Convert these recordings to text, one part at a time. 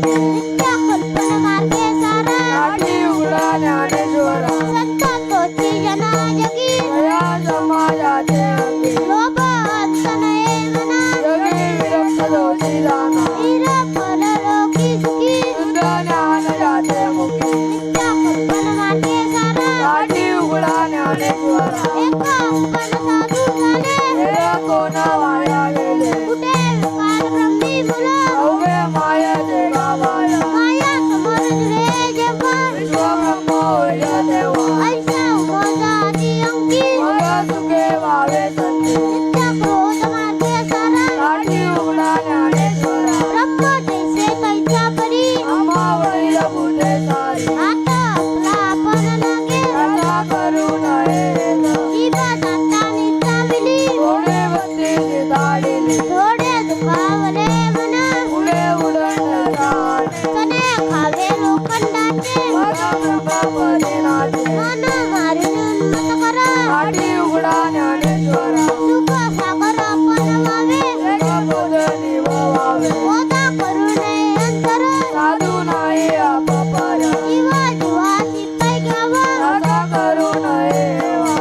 नित्य कल्पना मार्गे सारा काठी उघडा ज्ञानेश्वरा संत तोची जना जगी या समाजाचे अंगी लोभ नये मना जगी विरक्त दोषी जाना वीर परलोकी सुखी शुद्ध ज्ञान जाते मुखी नित्य कल्पना मार्गे सारा काठी उघडा ज्ञानेश्वरा एक आपण साधू झाले हे कोण वाया गेले कुठे विकार ब्रह्मी मुलं अवघे मायेचे गावाया माया समोर जुळे जेव्हा विश्व ब्रह्म होय देवा ऐसा उमजा आधी अंकी मग सुखे व्हावे संती नित्य क्रोध मार्गे सारा काठी उघडा ज्ञानेश्वरा ब्रह्म जैसे कैसा परी अमावळी बुधे सारी आता आपला आपण लागे कथा करू नये जीवा जातानी चाविली थोडे बंदी दाडिली थोडे दुखावले मना पुढे उडण जाणे तने खावे लोखंडाचे मग ब्रह्मपदी नाचे मन मारून उन्मत करा काठी उघडा ज्ञानेश्वरा सुख सागर आपण व्हावे एक बोधनी व्हावे ओदा करू नये अंतर साधू नाही अपपर जीवा जीवाची पाय घ्यावा कथा करू नये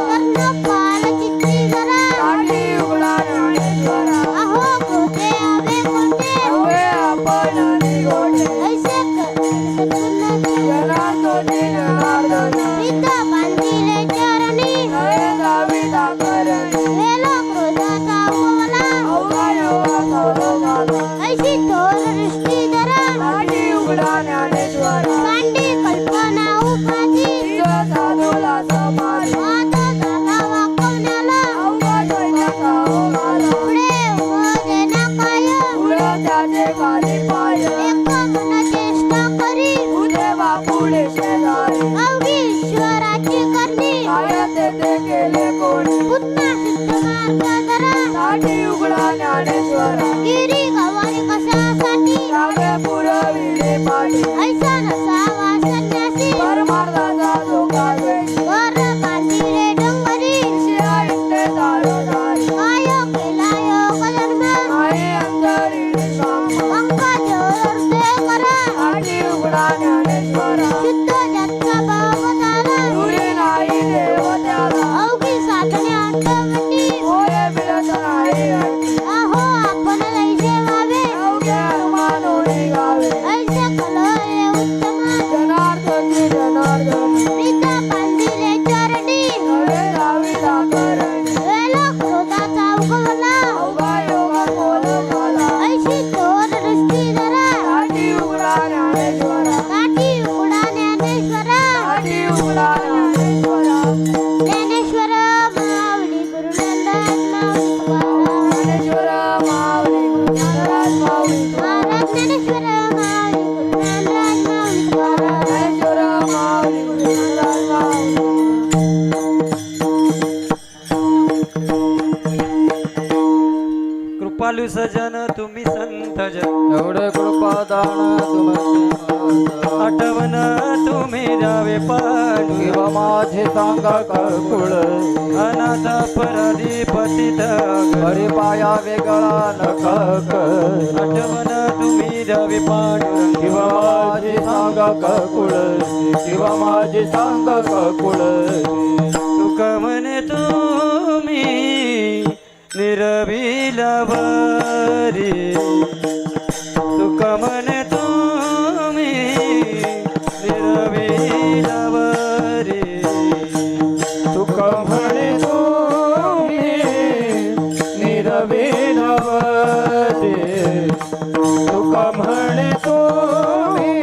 कर्ण पाल चित्ती जरा काठी उघडा ज्ञानेश्वरा अहो कोठे आवे कोठे अवघे आपण निगोटे ऐसे सत्पुन्नती जनार्दनी जनार्दन प्रीत बांधिले चरणी नये जावी दाकरणी वेलो क्रोधाचा उगवला अवघा योगा सौलो झाला ऐशी थोर दृष्टी धरा काठी उघडा ज्ञानेश्वरा कांडी कल्पना उपाधी तिज साधूला समाधी वाद झाला वाकवण्याला अवघा दैन्याचा ओघाला पुढे उभे ना काय पुढं त्याचे खाली पाय एक मन चेष्टा करी उदे बापुडे शेजारी अवघी ईश्वराची करणी काय तेथे केले कोणी पुन्हा सिद्ध मार्ग धरा काठी उघडा ज्ञानेश्वरा गिरी गवारी कशासाठी रागे पुरविले पाठी ऐसा नसावा संन्यासी परमार्थाचा धोका वेळी वर बांधिले डोंगरी शिया इंटे दारोदारी काय केला योग जन्म आई अंतरी सांग अंका जोर ते करा काठी उघडा ज्ञानेश्वरा शुद्ध ज्याचा भाव झाला दुरी नाही देवत्याला अवघी साधने अंतवटी होय बिलत नाही अंती अहो आपण लैसे व्हावे अवघे मानोनी गावे ऐसे कलय उत्तम जनार्दनी जनार्दनी प्रीत बांधिले चरणी नवे जावी दाकरणी वेलो क्रोधाचा उगवला अवघा योगा खोल झाला ऐशी थोर दृष्टी धरा काठी उघडा ज्ञानेश्वरा काठी उघडा ज्ञानेश्वरा काठी उघडा ज्ञानेश्वरा ज्ञानेश्वर माऊली गुरुनंदन माऊली तुकाराम ज्ञानेश्वर माऊली गुरुनाथ माऊली महाराज ज्ञानेश्वर माऊली गुरुनंदन माऊली तुकाराम ज्ञानेश्वर माऊली गुरुनाथ माऊली कृपालू सजन तुम्ही संत जन एवढे कृपादान तुमचे आठवण तुम्ही द्यावे पांडू किंवा माझे सांगा कळकुळ अनाथ परदी पतित हरी पाया वेगळा नख आठवण तुम्ही द्यावे पांडू किंवा माझे सांगा कळकुळ किंवा माझे सांगा कळकुळ तुक म्हणे तुम्ही निरविलवरी तुक म्हणे तुम्ही निरविलवरी तुक म्हणे तुम्ही निरविलवरी तुक म्हणे तुम्ही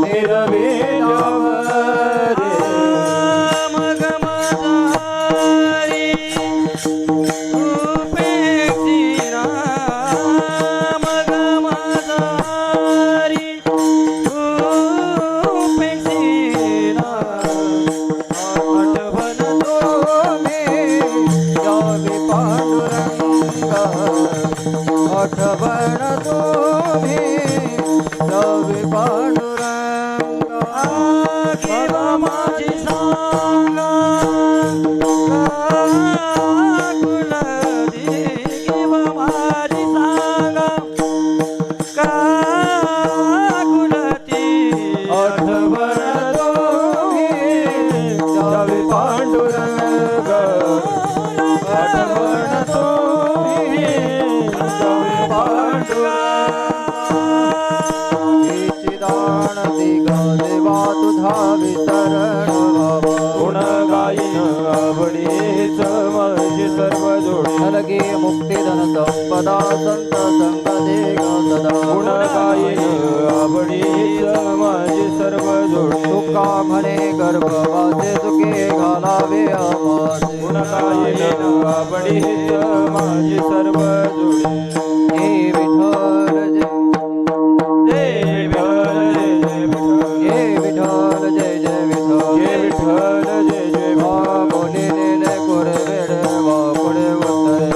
निरविलवरी मग मदारी उपेक्षिणा मग मदारी उपेक्षिणा आठवण आठवण तुम्ही रवी पांडुरंग किंवा माझी सांगा काकुलदी किंवा माझी सांगा म्हणती ग देवा तुझा विसरण व्हावा गुण गाईन आवडीच माझी सर्व जोडी लगे मुक्ती धन संपदा संत संग दे ग सदा गुण गाईन आवडीच माझी सर्व जोडी तुका म्हणे गर्भवासे सुखे घालावे आमासे गुण गाईन आवडीच माझी सर्व जोडी हे विठ्ठल जय विठ्ठल जय जय विठ्ठल जय विठ्ठल जय जय बोले लेले कोरे वेडे वा कोडे वत्तरे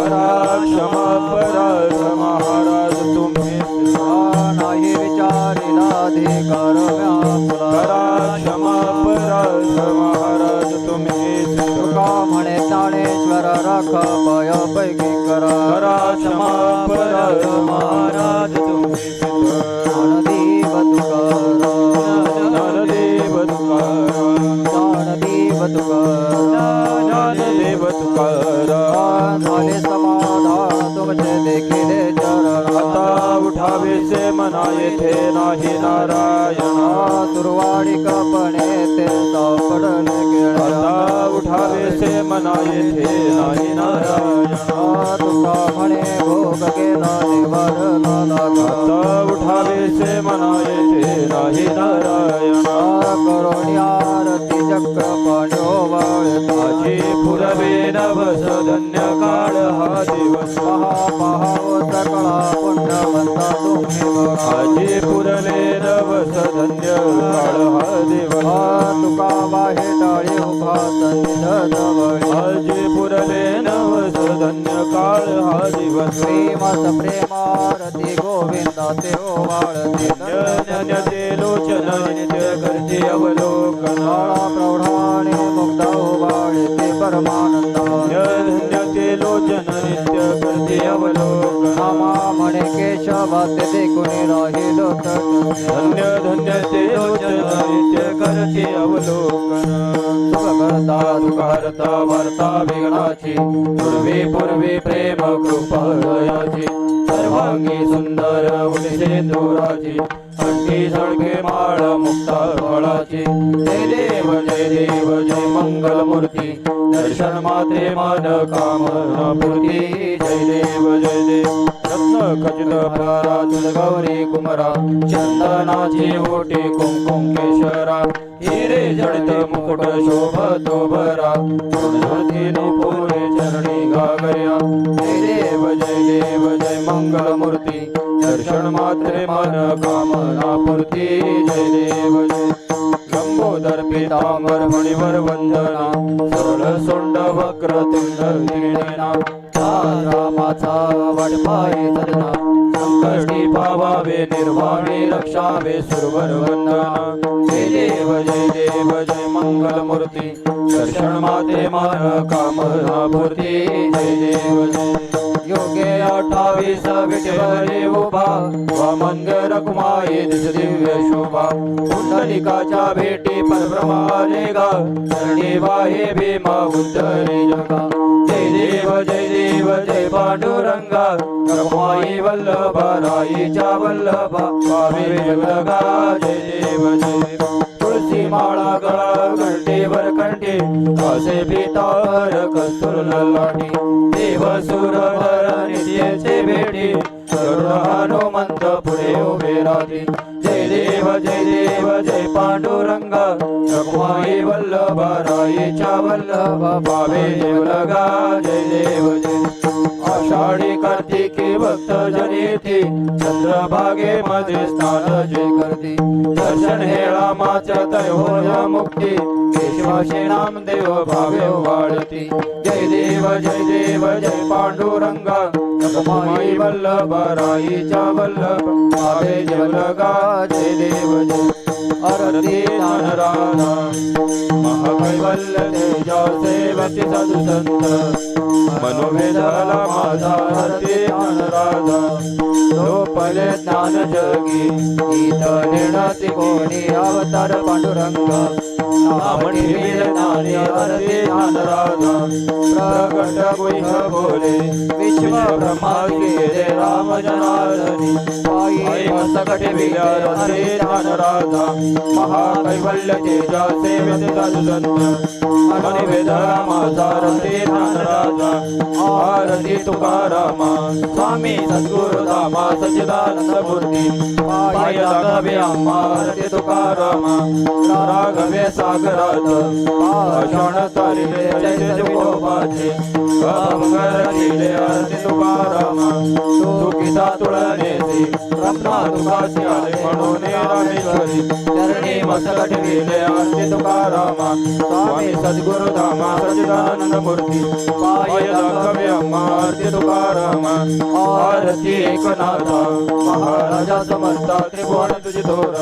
क्षमा पराध महाराज तुम्ही नाही विचारिला अधिकार व्यापला क्षमा पराध महाराज तुम्ही तुका म्हणे ज्ञानेश्वर राख पाया पैकी करा क्षमा पराध महाराज तुम्ही ज्ञानदेव तुकारा ज्ञानदेव तुकारा झाले समाधान तुमचे देखिले चरण आता उठावे से मना येथे नाही नारायणा सुरवाडी कपणे ते सापडले केळ आता उठावे से मना येथे नाही नारायणा तुका म्हणे भोग केला निवारला लागा आता उठावे से मना येथे नाही नारायणा करुणी आरती चक्र पाण्यो वाळताची पुरवे नवस धन्य काळ हा दिवस पहाव सकळा पुण्यवंता तुम्ही आजी पुरले नवस धन्य काळ हा दिवस तुका बाहे टाळी उभा सन्निध जवळ आजी पुरले नवस धन्य काळ हा दिवस प्रेमास प्रेमारती गोविंदा ते ओवाळते धन्य लोचन नित्य करते अवलोकन प्रौढाने मुग्ध ओवाळते परमानंद धन्य ते लोचन नित्य करते अवलोकन नामा म्हणे केशवा ते देखुनी राहिलो धन्य धन्य ते लोचन नित्य करते अवलोकन सुखकर्ता दुःखहर्ता वार्ता विघ्नाची पूर्वी प्रेम कृपा दयाची सर्वांगी सुंदर उदिसे दूराची कंठी झळके माळ मुक्ता फळाची जय देव जय मंगल मूर्ती दर्शन मात्रे मान कामना पूर्ती जय देव रत्न खचित फरा तुझ गौरी कुमरा चंदनाची ओटी कुंकुम केशरा हिरे जडित मुकुट शोभतो भरा झुळती नुपुरे चरणी गागर्या जय देव जय मंगल मूर्ती दर्शन मात्रे मन कामना पूर्ती जय देव जय लंबोदर पीतांबर मणिवर वंदना सरळ सोंड वक्र तुंड दिणेना रामाचा वडपाय सदना संकष्टी पावावे निर्वावे रक्षावे सुरवर वंदना जय देव जय मंगल मूर्ती दर्शन माते मन कामना पूर्ती जय देव जय योगे 28 विठ्ठले उभा वामंग रखुमाई दिस दिव्य शोभा पुंडलिकाच्या भेटी परब्रह्माने गा चरणी वाहे भीमा उद्धरी जगा जय देव जय पांडुरंगा रखुमाई वल्लभा राईच्या वल्लभा पावे जगलगा जय देव जय तुळसी माळा गळा घंटेवर कंठी कासे भीतार कस्तुर ललाटी देव सुरधर नित्यचे भेटी करुण हनुमंत पुढे उभे राहती जय देव जय पांडुरंगा रखुमाई वल्लभा राईच्या वल्लभा पावे जेवलगा जय देव जय आषाढी कार्तिकी भक्त जनेती चंद्रभागे मध्ये स्नान जय करती दर्शन हेळा माच तयोय मुक्ती केशवाशी नामदेव भावे वाळती जय देव जय पांडुरंगा रखुमाई वल्लभा राईच्या वल्लभा पावे जेवलगा जय देव जय आरती राधा महाकैवल्य तेजा सेवती साधू संत मनोभेदाला माझा आरती राधा लोपले ज्ञान जगी गीत निर्णती कोणी अवतार पांडुरंग नाम ठेविल ज्ञानी आरती ज्ञान राधा प्रकट गुह्य बोले विश्व ब्रह्मा केले राम जनार्दनी पायी मस्तक ठेविल्या हरे ज्ञान राधा महाकैवल्य तेजा सेवित साधुसंत आणि वेद माझा रते ज्ञान राजा आरती तुकारामा स्वामी सद्गुरु दामा सच्चिदानंद मूर्ती पाय राघवे आम्हा आरती तुकारामा राघवे सागरात भाषण तारिले जय गोपाचे मंगल केले आरती तुकारामा तुकिता तुळनेसी रत्ना तुकासी आले म्हणून रामेश्वरी चरणी मस्तक ठेविले आरती तुकारामा स्वामी सद्गुरु धामा सच्चिदानंद मूर्ती पाय राघवे आम्हा आरती तुकारामा आरती एकनाथा महाराजा समर्था त्रिभुवन तुझी थोर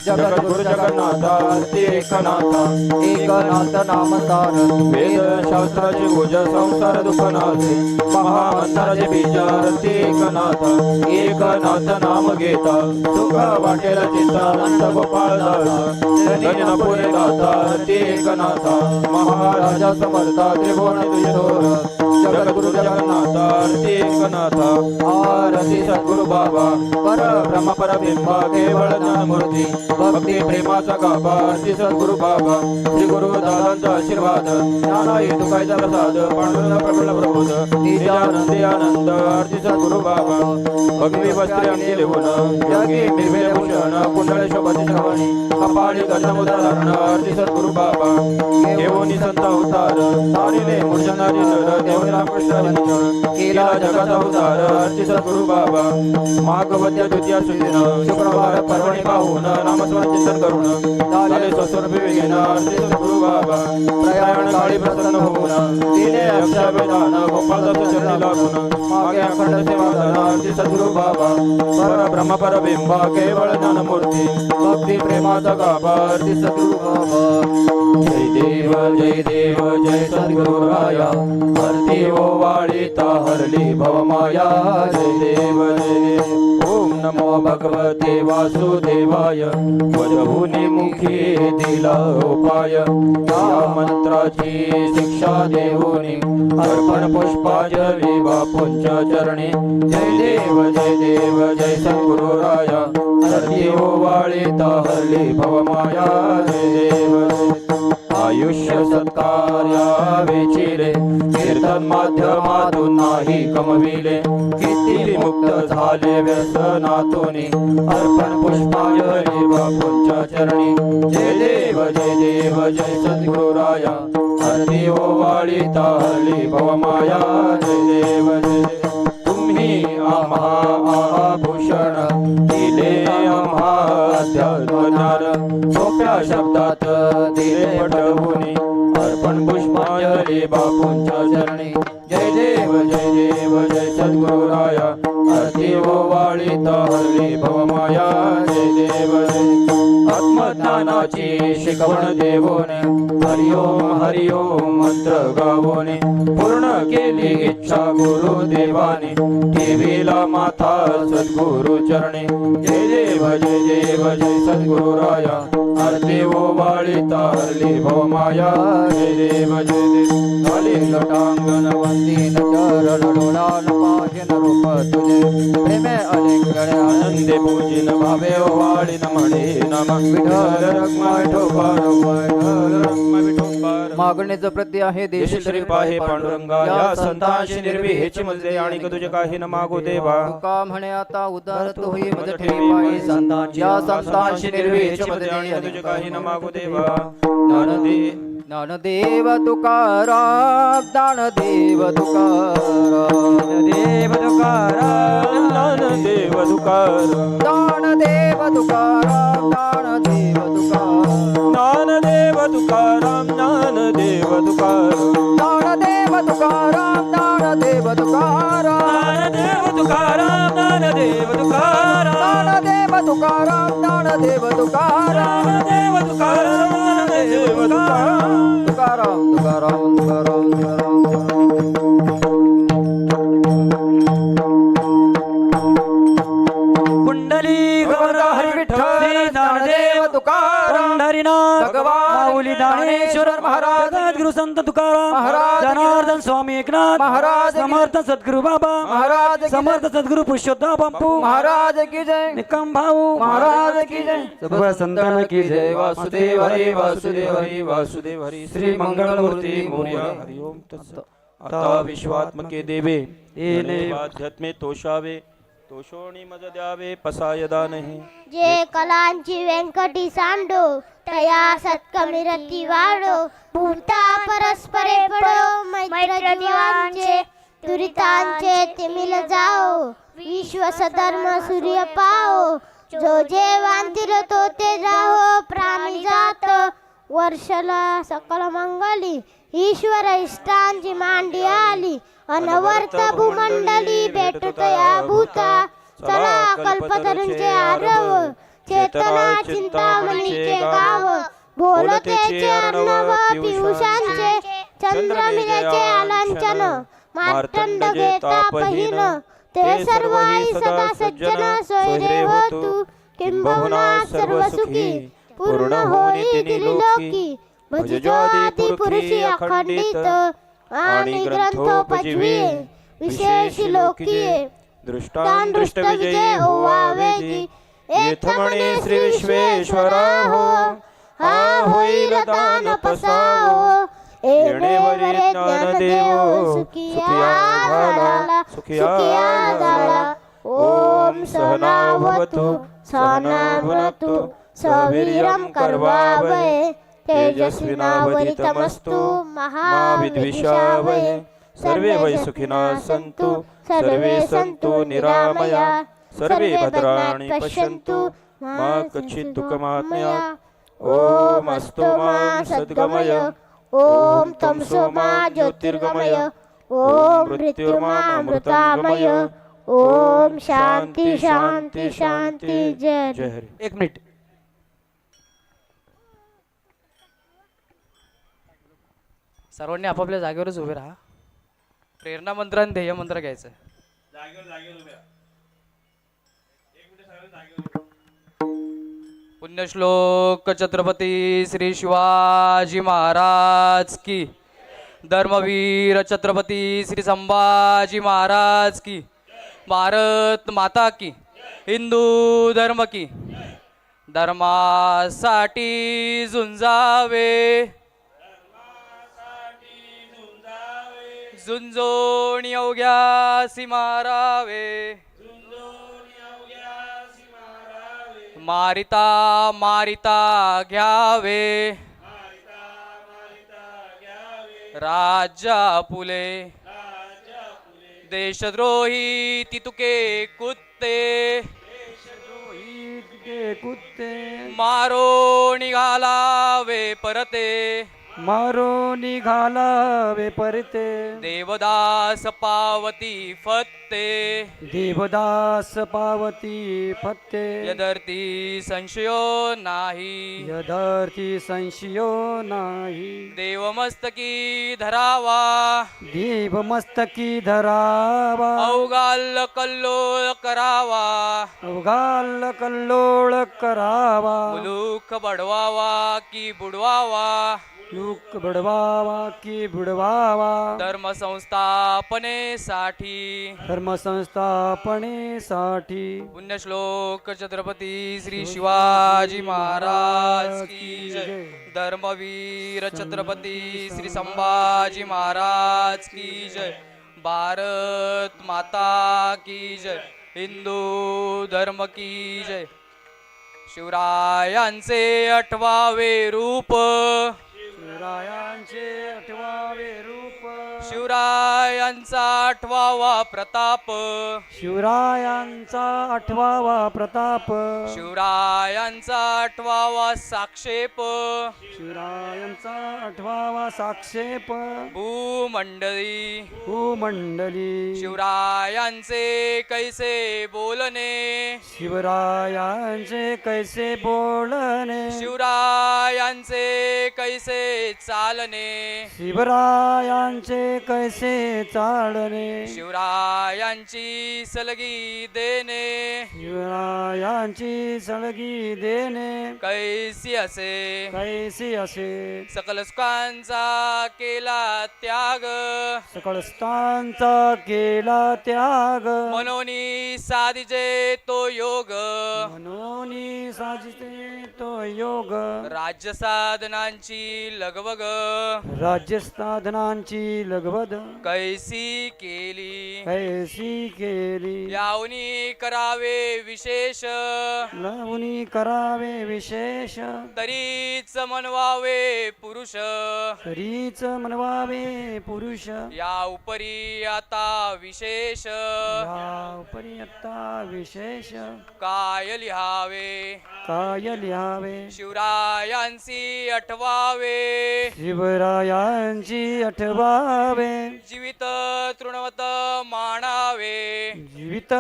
जगद्गुरु जगन्नाथा आरती एकनाथा एकनाथ नाम सार वेद शास्त्राचे भुज संसार दुःख नाथे महामंत्राचे बीज आरती एकनाथा एकनाथ नाम घेता सुख वाटेल चित्तानंद गोपाळ दास धन्य पुरे दाता आरती एकनाथा महाराजा समर्था त्रिभुवन तुझी थोर जगद्गुरु जगन्नाथा आरती एकनाथा आरती सद्गुरु बाबा पर ब्रह्म पर बिंबा केवळ ज्ञानमूर्ती भक्ती प्रेमाचा गाभा आरती सद्गुरु बाबा श्री गुरु दादांचा आशीर्वाद ज्ञानाई तुकायचा प्रसाद पांडुरंग प्रबळ प्रबोध निजानंदी आनंद आरती सद्गुरु बाबा भगवी वस्त्रे अंगी लेवून जगी निर्भय भूषण कुंडळ शोभाची श्रवणी कपाळी गंधमुद्रा धारण आरती सद्गुरु बाबा घेऊन संत अवतार तारिले मूर्छनारी नर देव रामकृष्ण वंदन केला जगाचा उद्धार आरती सद्गुरु बाबा माघवद्य द्वितीय सुदिन शुक्रवार पर्वणी पाहून नामस्मरण चिंतन करून झाले स्वस्वरूपी वेगेन आरती सद्गुरु बाबा प्रयाण काळी प्रसन्न होऊन दिले अक्षरवेदान गोपाळदास चरणी लागून मागे अखंड सेवादान आरती सद्गुरु बाबा पर ब्रह्म पर बिंबा केवळ ज्ञानमूर्ती भक्ती प्रेमाचा गाभा आरती सद्गुरु बाबा जय देव जय सद्गुरु राया आरती ओवाळीता हरली भवमाया जय देव ओम नमो भगवते वासुदेवाय वजहुनी मुखी दिला उपाय या मंत्राची शिक्षा देऊनी अर्पण पुष्पांजली बापूंच्या चरणी जय देव जय सद्गुरु राया आरती ओवाळीता हरली भवमाया जय देव आयुष्य सत्कार्या वेचिले कीर्तन माध्यमातून नाही कमविले किती मुक्त झाले व्यसनातून अर्पण पुष्पांजली बापूंच्या चरणी जय देव जय सद्गुरु राया आरती ओवाळीता हरली भवमाया जय देव तुम्ही आम्हा भूषण दिले आम्हा अध्यात्म ज्ञान सोप्या शब्दात दिले पटवूनी अर्पण पुष्पांजली बापूंच्या चरणी जय देव जय सद्गुरु राया आरती ओवाळीता हरली भवमाया जय देव आत्मज्ञानाची शिकवण देवोने हरिओम मंत्र गावोने पूर्ण केली इच्छा गुरुदेवाने ठेविला माथा सद्गुरु चरणी जय देव जय सद्गुरु राया आरती ओवाळीता हरली भवमाया जय देव झाले लटांगण वंदीन चरण डोळान पाहिन रूप तुझे प्रेमे अलिंगणे आनंदे पूजिन भावे ओवाळीन म्हणे नम विठ्ठल रखमाय ठोपार मागणेच प्रति आहे देश श्री पाहे पांडुरंगा या संतांशी निर्भीची मजले आणि तुझे काही न मागो देवा तुका म्हणे आता उदारत होई मज ठेवी पायी संतांची या संतांशी निर्भीची मजले आणि तुझे काही न मागो देवा ज्ञानदेव तुकाराम ज्ञानदेव तुकाराम देव तुकाराम ज्ञानदेव तुकाराम ज्ञानदेव तुकाराम ज्ञानदेव तुकाराम ज्ञानदेव तुकाराम ज्ञानदेव तुकाराम ज्ञानदेव तुकाराम ज्ञानदेव तुकाराम ज्ञानदेव तुकाराम ज्ञानदेव तुकाराम ज्ञानदेव तुकाराम ज्ञानदेव तुकाराम ज्ञानदेव तुकाराम ज्ञानदेव तुकाराम तुकाराम कुंडली गौर हरी विठ्ठल ज्ञानदेव तुकाराम पंढरीनाथ भगवान माऊली दानेश्वर महाराज गुरु संत तुकाराम महाराज जनार्दन स्वामी एकनाथ महाराज समर्थ सद्गुरु बाबा महाराज की समर्थ सद्गुरु पुरुषोत्तम बापू महाराज की जय निकम भाऊ महाराज की जय सर्व संतान की जय वासुदेव हरी वासुदेव हरी वासुदेव हरी श्री मंगलमूर्ती मोरया हरि ओम तत्सत आता विश्वात्मके देवे येणे अध्यात्मे तोषावे तोषोणी मज द्यावे पसायदा नाही जे कलांची व्यंकटी सांडो तया सत्कमिरती वाढो भूता परस्परे पडो मैत्र दिवांचे दुरितांचे तिमिल जाओ विश्व सधर्म सूर्य पाओ जो जे वांतील तो ते जाहो प्राणी जात वर्षला सकल मंगली ईश्वर इष्टांची मांडी आली अनवर्त भूमंडली भेटतया भूता चला कल्पतरूंचे आरव चेतना चिंतामणीचे गाव बोलतेचे अर्णव पियुषांचे चंद्रमिलेचे आलांचन मार्तंड घेता पहिन ते सर्व आई सदा सज्जन सोयरे होतु किंबहुना सर्व सुखी पूर्ण होई त्रिलोकी भजजो आदि पुरुषी अखंडित आणि ग्रंथोपजीवी विशेष लोकीये दृष्टान दृष्ट विजय ओवावेगी येथ म्हणे श्री विश्वेश्वरा हो हा होईल दान पसाओ येणेवरी ज्ञानदेव सुखिया झाला ओम सहनावतु सहनावतु सवीर्यं करवावै तेजस्विनावरितमस्तु महाविद्विषावै सर्वे वै सुखिनः सन्तु सर्वे सन्तु निरामया सर्वे भद्राणि पश्यन्तु मा कश्चित् दुःखमाप्नुयात् ॐ अस्तु मां सद्गमय ॐ तमसो मा ज्योतिर्गमय ॐ मृत्युर्मामृतागमय ॐ शांती शांती शांती जय जय हरी. एक मिनिट सर्वांनी आपापल्या जागेवरच उभे राहा प्रेरणा मंत्र आणि ध्येय मंत्र घ्यायचं पुण्यश्लोक छत्रपती श्री शिवाजी महाराज की धर्मवीर छत्रपती श्री संभाजी महाराज की भारत माता की हिंदू धर्म की धर्मासाठी झुंजावे झुंजोणी अवघ्यासी मारावे मारिता मारिता घ्यावे राजा पुले देशद्रोही तितुके कुत्ते मारो निघालावे परते मारो निघालावे परते देवदास पावती फत्ते देवदास पावती फत्ते यदर्थी संशयो नाही यदर्थी संशयो नाही देवमस्तकी धरावा देवमस्तकी धरावा अवगाल कल्लोळ करावा अवघाल कल्लोळ करावा मुलूक बडवावा की बुडवावा लूक बडवावा की बुडवावा धर्म संस्थापनेसाठी धर्मसंस्थापनेसाठी पुण्यश्लोक छत्रपती श्री शिवाजी महाराज की जय धर्मवीर छत्रपती श्री संभाजी महाराज की जय भारत माता की जय हिंदू धर्म की जय शिवरायांचे 8वावे रूप शिवरायांचे 8वावे रूप शिवरायांचा 8वा प्रताप शिवरायांचा 8वा प्रताप शिवरायांचा 8वा साक्षेप शिवरायांचा 8वा साक्षेप भूमंडळी भूमंडली शिवरायांचे कैसे बोलणे शिवरायांचे कैसे बोलणे शिवरायांचे कैसे चालणे शिवरायांचे कैसे चालणे शिवरायांची सलगी देणे शिवरायांची सळगी देणे कैसी असे कैसी असे सकल सुखांचा केला त्याग सकळ स्थानचा केला त्याग मनोनी साधिजे तो योग मनोनी साजिते तो योग राज्य साधनांची लगबग राज्य साधनांची लगबग कैसी केली कैसी केली यावनी करावे विशेष लावणी करावे विशेष तरीच मनवावे पुरुष तरीच मनवावे पुरुष या उपरी आता विशेष या उपरी आता विशेष काय लिहावे काय लिहावे शिवरायांची आठवावे शिवरायांची आठवावे जीवित तृणवत मानावे जीवित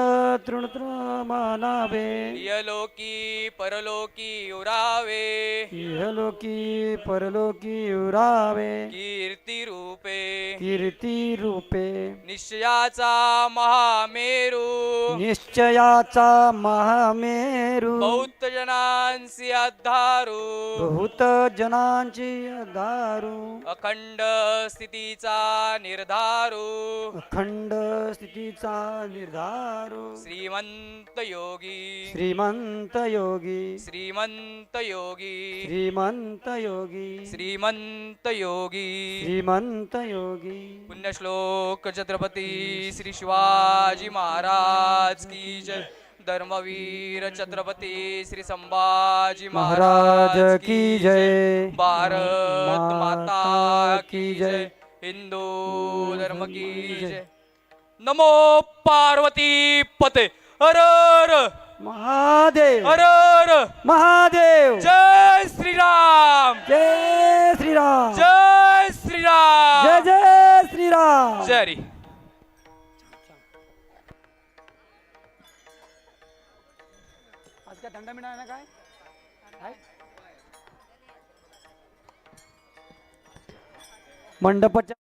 तृणत्र मानावे यलोकी परलोकी उरावे इहलोकी परलोकी उरावे कीर्ती रूपे कीर्ती रूपे निश्चयाचा महामेरू निश्चयाचा महामेरू बौद्ध जनांसी आधारू बहुत जनांची दारू अखंड स्थितीचा निर्धारू अखंड स्थितीचा निर्धारू श्रीमंत योगी श्रीमंत योगी श्रीमंत योगी श्रीमंत योगी श्रीमंत योगी श्रीमंत योगी पुण्यश्लोक छत्रपती श्री शिवाजी महाराज की जय धर्मवीर छत्रपती श्री संभाजी महाराज की जय भारत माता की जय जय हिंदू धर्म की जय नमो पार्वती पते हर हर महादेव हर हर महादेव जय श्रीराम जय श्रीराम जय श्रीराम जय जय श्रीराम जय हरी आज काय थंड मिळाला ना काय मंडपाच्या